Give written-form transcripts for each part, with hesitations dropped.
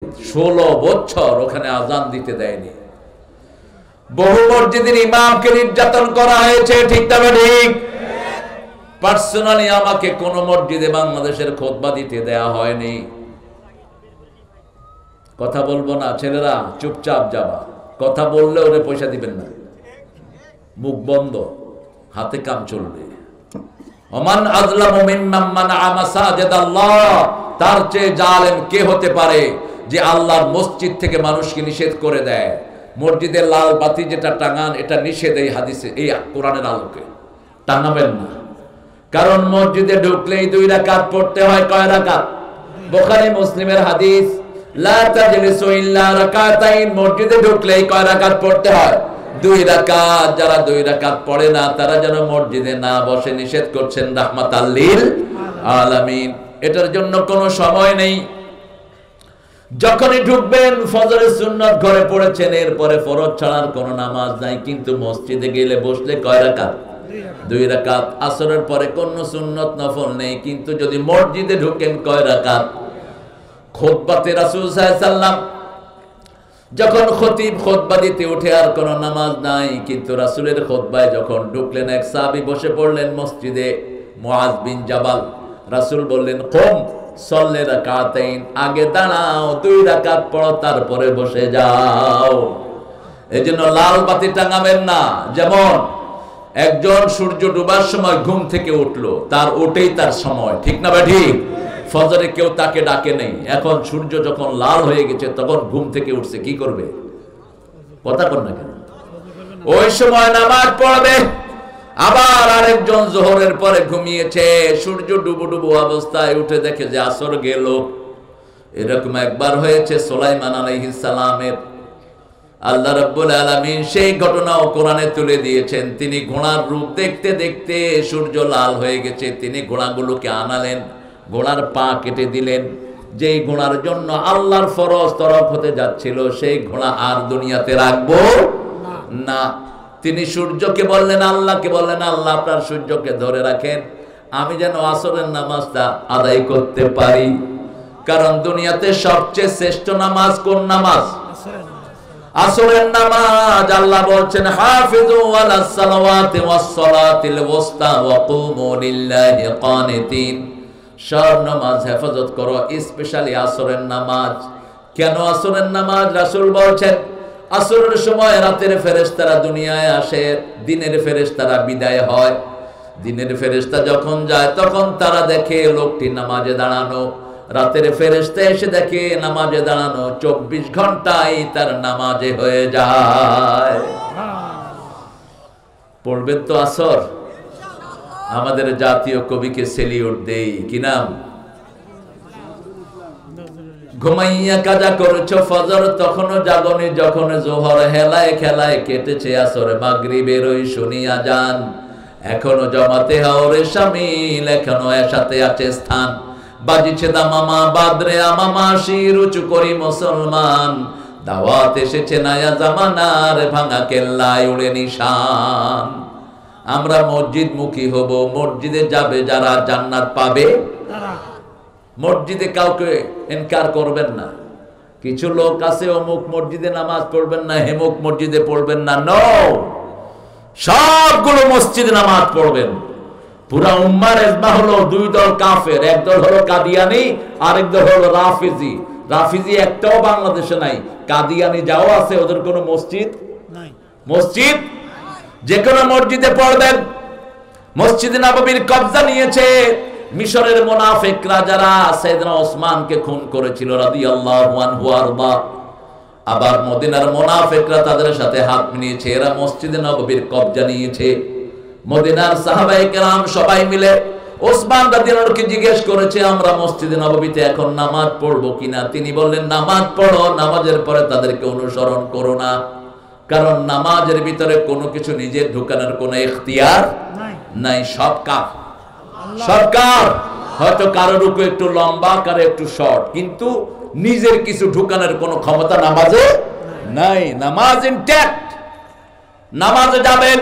16 বছর ওখানে আজান দিতে দেয়নি। বহু মসজিদের ইমামকে নির্যাতন করা হয়েছে, ঠিক না ঠিক? পার্সোনালি আমাকে কোন মসজিদে বাংলাদেশের খুতবা দিতে দেয়া হয়নি। কথা বলবো না, ছেলেরা চুপচাপ যাবা, কথা বললে ওরে পয়সা দিবেন না, মুখ বন্ধ, হাতে কাম চলবে। ওমান আযলামু মিম্মান মানআ মাসাজিদাল্লাহ, তার চেয়ে জালেম কে হতে পারে যে আল্লাহর মসজিদ থেকে মানুষকে নিষেধ করে দেয়। মসজিদের লাল বাতি যেটা টাঙান, এটা নিষেধ এই হাদিসে, এই কোরআনের আলোকে টাঙাবেন না। কারণ মসজিদে ঢুকলেই 2 রাকাত পড়তে হয়। কয় রাকাত? বুখারী মুসলিমের হাদিস, লা তাজলিসু ইল্লা রাকাতাইন, মসজিদে ঢুকলেই কয় রাকাত পড়তে হয়? 2 রাকাত। যারা 2 রাকাত পড়ে না তারা যেন মসজিদে না বসে, নিষেধ করছেন রাহমাতাল লিল আলামিন। এটার জন্য কোনো সময় নেই। যখনই ঢুকবেন ফজরের সুন্নাত ঘরে পড়েছেন, এরপরে ফরজ ছাড়ার কোনো নামাজ নাই, কিন্তু মসজিদে গেলে বসলে কয় রাকাত? 2 রাকাত। আসরের পরে কোনো সুন্নত নফল নেই, কিন্তু যদি মসজিদে ঢুকেন কয় রাকাত? খুতবাতে রাসূল সাল্লাল্লাহু আলাইহি সাল্লাম যখন খতিব খুতবা দিতে উঠে আর কোনো নামাজ নাই, কিন্তু রাসূলের খুতবায় যখন ঢুকলেন এক সাহাবী বসে পড়লেন মসজিদে, মুআজ বিন জাবাল। রাসূল বললেন, কুম সল্লি রাকাতাইন, আগে দাঁড়াও 2 রাকাত পড়ো, তারপরে বসে যাও। এজন্য লাল বাতি টাঙাবেন না। যেমন একজন সূর্য ডুবার সময় ঘুম থেকে উঠলো, তার ওঠেই তার সময়, ঠিক না বা ঠিক? ফজরে কেউ তাকে ডাকে নেই, এখন সূর্য যখন লাল হয়ে গেছে তখন ঘুম থেকে উঠছে, কি করবে? কথা কর না কেন? ওই সময় নামাজ পড়বে। আবার আরেকজন যোহরের পরে ঘুমিয়েছে, সূর্য ডুবো ডুবো অবস্থায় উঠে দেখে যে আসর গেল। এরকম একবার হয়েছে সুলাইমান আলাইহিস সালামের। আল্লাহ রাব্বুল আলামিন সেই ঘটনাও কোরআনে তুলে দিয়েছেন। তিনি ঘোড়ার রূপ দেখতে দেখতে সূর্য লাল হয়ে গেছে, তিনি ঘোড়াগুলোকে আনালেন, ঘোড়ার পা কেটে দিলেন। যেই ঘোড়ার জন্য আল্লাহর ফরজ তরফ হতে যাচ্ছিল, সেই ঘোড়া আর দুনিয়াতে রাখবো না। তিনি সূর্যকে বললেন, আল্লাহকে বললেন, আল্লাহ আপনার সূর্যকে ধরে রাখেন, আমি যেন আসরের নামাজটা আদায় করতে পারি। কারণ দুনিয়াতে সবচেয়ে শ্রেষ্ঠ নামাজ কোন নামাজ? আসরের নামাজ। আল্লাহ বলছেন, হাফিজু আলাস সালাওয়াতি ওয়াস সালাতিল ওয়াসতা ওয়া কুমু লিল্লাহি কানিতিন, সব নামাজ হেফাজত করো, স্পেশালি আসরের নামাজ। কেন আসরের নামাজ? রাসূল বলছেন, আসরের সময় রাতের ফেরেশতারা দুনিয়ায় আসে, দিনের ফেরেশতারা বিদায় হয়। দিনের ফেরেশতা যখন যায় তখন তারা দেখে লোকটি নামাজে দাঁড়ানো, রাতের ফেরেশতা এসে দেখে নামাজে দাঁড়ানো, 24 ঘন্টায় তার নামাজে হয়ে যায়। পড়বেন তো আসর? আমাদের জাতীয় কবিকে সেলিউট দেই, কি নাম? ঘুমাইয়া কাজা করেছো ফজর, তখনও জাগনি, যখন জোহর হেলায় খেলায় কেটেছে আসর, মাগরিবের ওই শুনিয়া যান, এখনো জমাতে হাওরে শামিল, এখনো এসাতে আছে স্থান, বাজিছে দামামা বাদরে আমামা, শির উঁচু করি মুসলমান, দাওয়াত এসেছে নায়া জামানার, ভাঙা কেল্লায় উড়ে নিশান। আমরা মসজিদ মুখী হব, মসজিদে যাবে যারা জান্নাত পাবে। মসজিদে কাউকে ইনকার করবেন না। কিছু লোক আছে অমুক মসজিদে নামাজ পড়বেন না, হেমুক মসজিদে পড়বেন না, নো, সবগুলো মসজিদে নামাজ পড়বেন। পুরা উম্মার ইজমা হলো 2 দল কাফের, এক দল হলো কাদিয়ানি, আরেক দল হলো রাফিজি। রাফিজি একটাও বাংলাদেশে নাই, কাদিয়ানি যাও আছে, ওদের কোনো মসজিদ নাই। মসজিদ যে কোনো মসজিদে পড়বেন। মসজিদে নববীর কবজা নিয়েছে মিশরের মুনাফিকরা, যারা সাইয়েদনা ওসমানকে খুন করেছিল রাদিয়াল্লাহু আনহু আরদা। আবার মদিনার মুনাফিকরা তাদের সাথে হাত মিলিয়েছে, এরা মসজিদে নববীর কবজা নিয়েছে। মদিনার সাহাবায়ে কেরাম সবাই মিলে ওসমান রাদিয়াল্লাহু আনহুকে জিজ্ঞেস করেছে, আমরা মসজিদে নববীতে এখন নামাজ পড়বো কিনা? তিনি বললেন, নামাজ পড়ো, নামাজের পরে তাদেরকে অনুসরণ করো না। কারণ নামাজের ভিতরে কোনো কিছু নিজের ঢুকানোর কোনো ইখতিয়ার নাই, সব কাফ, সব কাফ। হয়তো কারো রুকু একটু লম্বা, কারো একটু শর্ট, কিন্তু নিজের কিছু ঢুকানোর কোনো ক্ষমতা নামাজে নাই। নামাজ ইনট্যাক্ট। নামাজে যাবেন,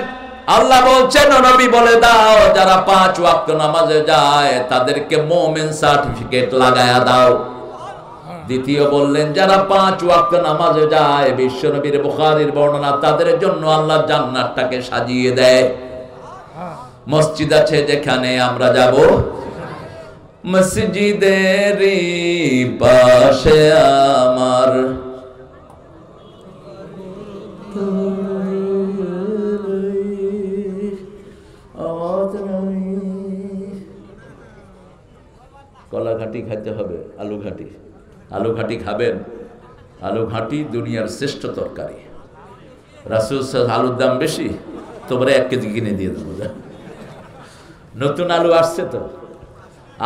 আল্লাহ বলছেন, নবী বলে দাও, যারা 5 ওয়াক্ত নামাজে যায় তাদেরকে মুমিন সার্টিফিকেট লাগায়া দাও। দ্বিতীয় বললেন যারা 5 ওয়াক্ত নামাজে যায়, বিশ্বনবীর বুখারীর বর্ণনা, তাদের জন্য আল্লাহ জান্নাতটাকে সাজিয়ে দেয়। মসজিদ আছে যেখানে আমরা যাব, মসজিদের পাশে আমার কলা ঘাটি খাইতে হবে, আলু ঘাটি। আলু ঘাটি খাবেন? আলু ঘাটি দুনিয়ার শ্রেষ্ঠ তরকারি। রাসূল আলুর দাম বেশি, তোমরা 1 কেজি কিনে দিয়ে দেবো। নতুন আলু আসছে তো,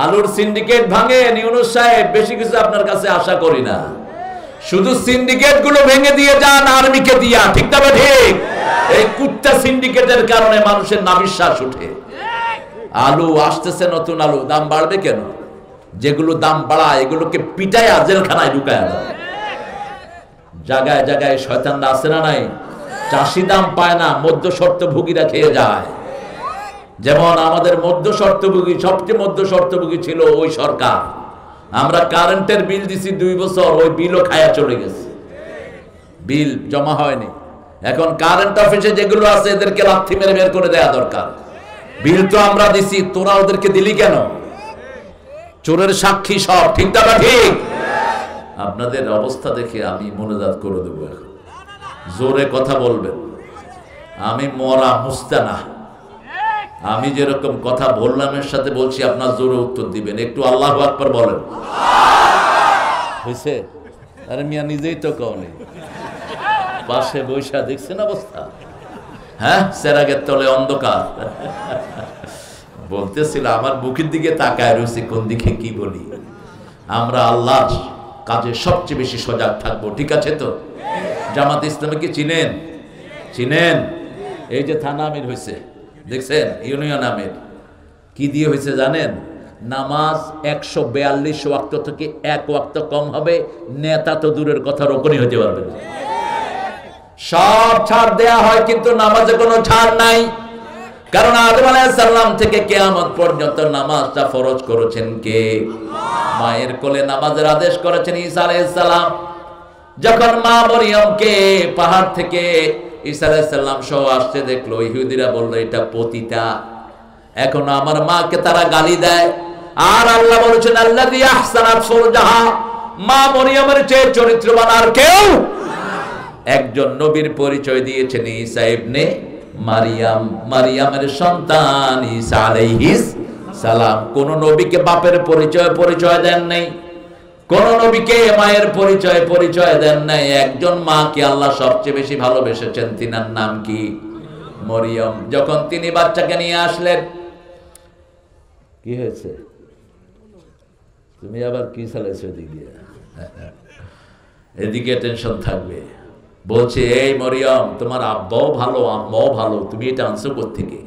আলুর সিন্ডিকেট ভাঙে ইউনূস সাহেব, বেশি কিছু আপনার কাছে আশা করি না। শুধু সিন্ডিকেট গুলো ভেঙে দিয়ে যান আর্মিকে দিয়া, ঠিক না ঠিক? এই কুত্তা সিন্ডিকেটের কারণে মানুষের নাবিশ্বাস উঠে। আলু আসতেছে, নতুন আলু, দাম বাড়বে কেন? যেগুলো দাম বাড়ায় এগুলোকে পিটায়া জেলখানায় ঢুকায় দাও। জায়গায় জায়গায় শয়তানরা আছে না নাই? চাষি দাম পায় না, মধ্য শর্তভোগীরা খেয়ে যায়। যেমন আমাদের মধ্য শর্তভোগী, সবচেয়ে মধ্য শর্তভোগী ছিল ওই সরকার। আমরা কারেন্টের বিল দিছি 2 বছর, ওই বিলও খায়া চলে গেছে, বিল জমা হয়নি। এখন কারেন্ট অফিসে যেগুলো আছে এদেরকে লাথি মেরে বের করে দেয়া দরকার। বিল তো আমরা দিছি, তোরা ওদেরকে দিলি কেন? চোরের সাক্ষী সব, ঠিক না ঠিক? আপনাদের অবস্থা দেখে আমি মোনাজাত করে দেবো। এখন জোরে কথা বলবেন। আমি মরা মুস্তানা, আমি যেরকম কথা বললাম এর সাথে বলছি, আপনার জোরে উত্তর দিবেন। একটু আল্লাহু আকবার বলেন। হয়েছে? আরে মিয়া নিজেই তো কওনি, পাশে বৈশা দেখছেন অবস্থা? হ্যাঁ, সেরাগের তলে অন্ধকার। বলতেছিল আমার মুখের দিকে তাকায় রয়েছে, কোন দিকে কি বলি। আমরা আল্লাহর কাজে সবচেয়ে বেশি সজাগ থাকবো, ঠিক আছে তো? জামাত ইসলামীকে চিনেন? চিনেন? এই যে থানা আমির হয়েছে, দেখছেন? ইউনিয়ন আমির কি দিয়ে হয়েছে জানেন? নামাজ 142 ওয়াক্ত থেকে 1 ওয়াক্ত কম হবে, নেতা তো দূরের কথা, রোকনই হতে পারবে না। সব ছাড় দেয়া হয়, কিন্তু নামাজে কোনো ছাড় নাই। কারণ আদম আলাইহিস সালাম থেকে কিয়ামত পর্যন্ত নামাজটা ফরজ করেছেন কে? মায়ের কোলে নামাজের আদেশ করেছেন ঈসা আলাইহিস সালাম। যখন মা মরিয়মকে পাহাড় থেকে ঈসা আলাইহিস সালাম সহ আসতে দেখলো, ইহুদিরা বলল এটা পতিতা। এখন আমার মাকে তারা গালি দেয়, আর আল্লাহ বলেছেন আল্লাযী আহসানাত ফুরজাহা, মা মরিয়মের চেয়ে চরিত্রবান আর কেউ। একজন নবীর পরিচয় দিয়েছেন ঈসা ইবনে মারিয়াম, মারিয়ামের সন্তান ঈসা আলাইহিস সালাম। কোন নবীকে বাপের পরিচয় দেন নাই, কোন নবীকে মায়ের পরিচয় দেন নাই। একজন মাকে আল্লাহ সবচেয়ে বেশি ভালোবেসেছেন, তিনার নাম কি? মরিয়ম। যখন তিনি বাচ্চাকে নিয়ে আসলেন, কি হয়েছে? তুমি আবার কি চালাইছো এদিকে? এদিকে টেনশন থাকবে। বলছে এই মরিয়ম, তোমার আব্বাও ভালো আম্মাও ভালো, তুমি এটা আনছো কোত্থেকে?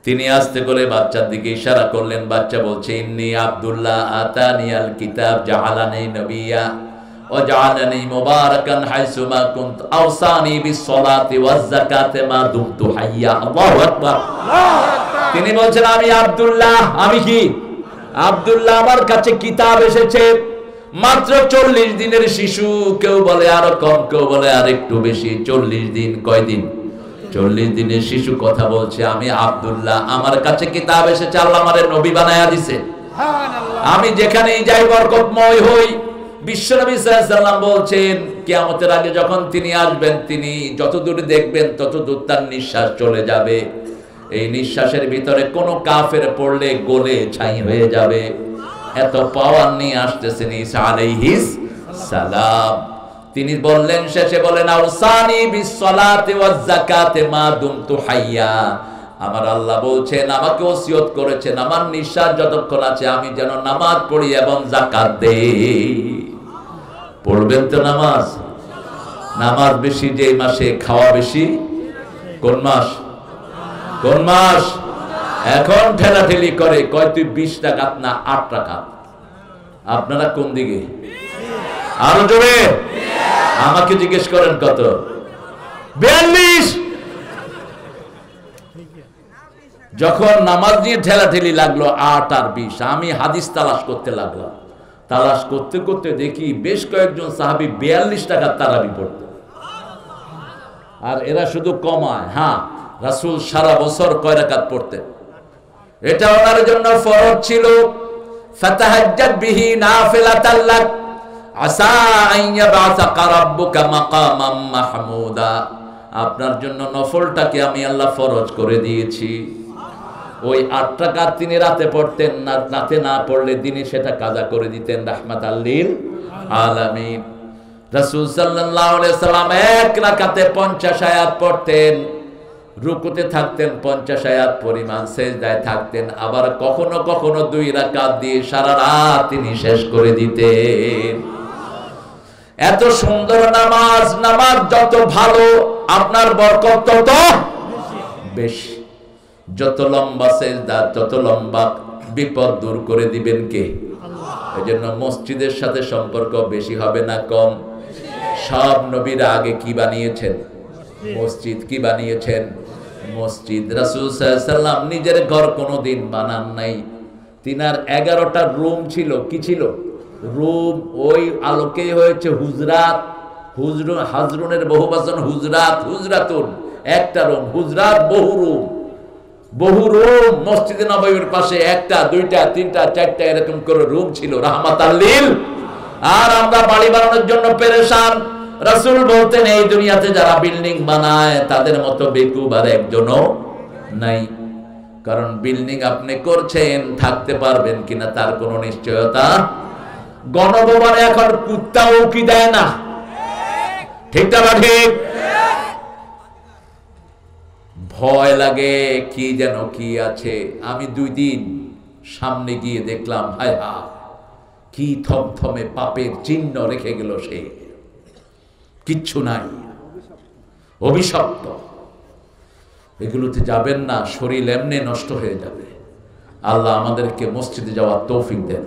তিনি আস্তে করে বাচ্চার দিকে ইশারা করলেন। বাচ্চা বলছে ইন্নী আব্দুল্লাহ আতানিয়াল কিতাব জাআলানি নবিয়্যা ওয়া জাআলানি মুবারাকান হাইসু মা কুনত আওসানি বিস-সালাতি ওয়াজ-যাকাতি মা দুমতু হাইয়া। আল্লাহু আকবার। তিনি বলছেন আমি আব্দুল্লাহ। আমি কি? আব্দুল্লাহ। আমার কাছে কিতাব এসেছে, মাত্র 40 দিনের শিশু, কেউ বলে আরো কম, কেউ বলে আর একটু বেশি। 40 দিন। কয়দিন? 40 দিনের শিশু কথা বলছে। আমি আব্দুল্লাহ, আমার কাছে কিতাব এসেছে, আল্লাহ আমারে নবী বানায়া দিয়েছে। আমি যেখানেই যাই বরকতময় হই। বিশ্বনবী সাল্লাল্লাহু আলাইহি ওয়াসাল্লাম বলছেন কিয়ামতের আগে যখন তিনি আসবেন, তিনি যতদূর দেখবেন ততদূর তার নিঃশ্বাস চলে যাবে। এই নিঃশ্বাসের ভিতরে কোনো কাফের পড়লে গলে ছাই হয়ে যাবে। এত পাওয়ার নিয়ে আসতেছেন ঈসা আলাইহিস সালাম। তিনি বললেন, শেষে বলেন আওসানি বিস-সালাতি ওয়াজ-যাকাতি মা দুমতু হাইয়া। আমার আল্লাহ বলছেন, আমাকে ওসিয়ত করেছেন আমার নিঃশ্বাস যতক্ষণ আছে আমি যেন নামাজ পড়ি এবং যাকাত দেই। পড়বেন তো নামাজ? নামাজ বেশি যে মাসে, খাওয়া বেশি। কোন মাস? কোন মাস? এখন ঠেলাঠেলি করে, কয় তুই 20 রাকাত না 8 রাকাত। আপনারা কোন দিকে? আরো জোরে আমাকে জিজ্ঞেস করেন কত? 42। যখন নামাজ নিয়ে ঠেলাঠেলি লাগলো 8 আর 20, আমি হাদিস তালাশ করতে লাগলাম। তালাশ করতে করতে দেখি বেশ কয়েকজন সাহাবী 42 টাকার তারাবি পড়তেন। আর এরা শুধু কমায়, হ্যাঁ রাসূল সারা বছর কয় রাকাত পড়তেন, এটা ওনার জন্য ফরজ ছিল। ফাতাহাজ্জাত বিহি নাফিলাতাল লাক আসা আন ইয়াবআসাকা রাব্বুকা মাকামাম মাহমুদা, আপনার জন্য নফলটাকে আমি আল্লাহ ফরজ করে দিয়েছি। ওই 8 রাকাত তিনি রাতে পড়তেন না, রাতে না পড়লে দিনে সেটা কাজা করে দিতেন রাহমাতাল লিল আলামিন। রাসূল সাল্লাল্লাহু আলাইহি সাল্লাম এক রাকাতে 50 আয়াত পড়তেন, রুকুতে থাকতেন 50 আয়াত পরিমাণ, সেজদায় থাকতেন, আবার কখনো কখনো 2 রাকাত দিয়ে সারা রাত তিনি শেষ করে দিতেন। এত সুন্দর নামাজ, নামাজ যত ভালো আপনার বরকত তত বেশি। যত লম্বা সেজদা, যত লম্বা বিপদ দূর করে দিবেন কে? আল্লাহ। এজন্য মসজিদের সাথে সম্পর্ক বেশি হবে না কম? সব নবীরা আগে কি বানিয়েছেন? মসজিদ। কি বানিয়েছেন? মসজিদ। রাসূল সাল্লাল্লাহু আলাইহি সাল্লাম নিজের ঘর কোনোদিন বানান নাই। তিনার 11টা রুম ছিল। কি ছিল? রুম। ওই আলোকেই হয়েছে হুজরাত। হুজরুন, হাজরুনের বহুবচন হুজরাত, হুজরাতুন একটা রুম, হুজরাত বহু রুম। বহু রুম মসজিদে নববীর পাশে 1টা 2টা 3টা 4টা এরকম করে রুম ছিল রাহমাতাল লিল। আর আমরা বাড়ি বানানোর জন্য পেরেশান। রাসূল বলতেন এই দুনিয়াতে যারা বিল্ডিং বানায় তাদের মতো বেকুব আর একজনও নাই। কারণ বিল্ডিং আপনি করছেন, থাকতে পারবেন কিনা তার কোনো নিশ্চয়তা। গণভবনে এখন কুত্তাও কি দেয় না, ঠিক না ঠিক? ভয় লাগে, কি যেন কি আছে। আমি 2 দিন সামনে গিয়ে দেখলাম, হায় হায় কি থমথমে পাপের চিহ্ন রেখে গেল সে, কিচ্ছু নাই, অভিশপ্ত। এগুলোতে যাবেন না, শরীর এমনি নষ্ট হয়ে যাবে। আল্লাহ আমাদেরকে মসজিদে যাওয়ার তৌফিক দেন।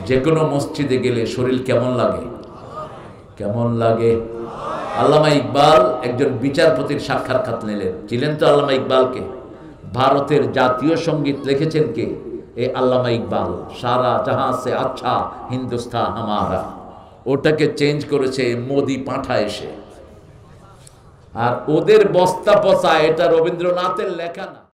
যে কোনো মসজিদে গেলে শরীর কেমন লাগে? কেমন লাগে? আল্লামা ইকবাল একজন বিচারপতির সাক্ষাৎকার নিলেন। ছিলেন তো আল্লামা ইকবালকে? ভারতের জাতীয় সঙ্গীত লিখেছেন কে? এই আল্লামা ইকবাল। সারা জাহাঁ সে আচ্ছা হিন্দুস্তান হামারা, ওটাকে চেঞ্জ করেছে মোদি পাঠা এসে। আর ওদের বস্তা পচা, এটা রবীন্দ্রনাথের লেখা না।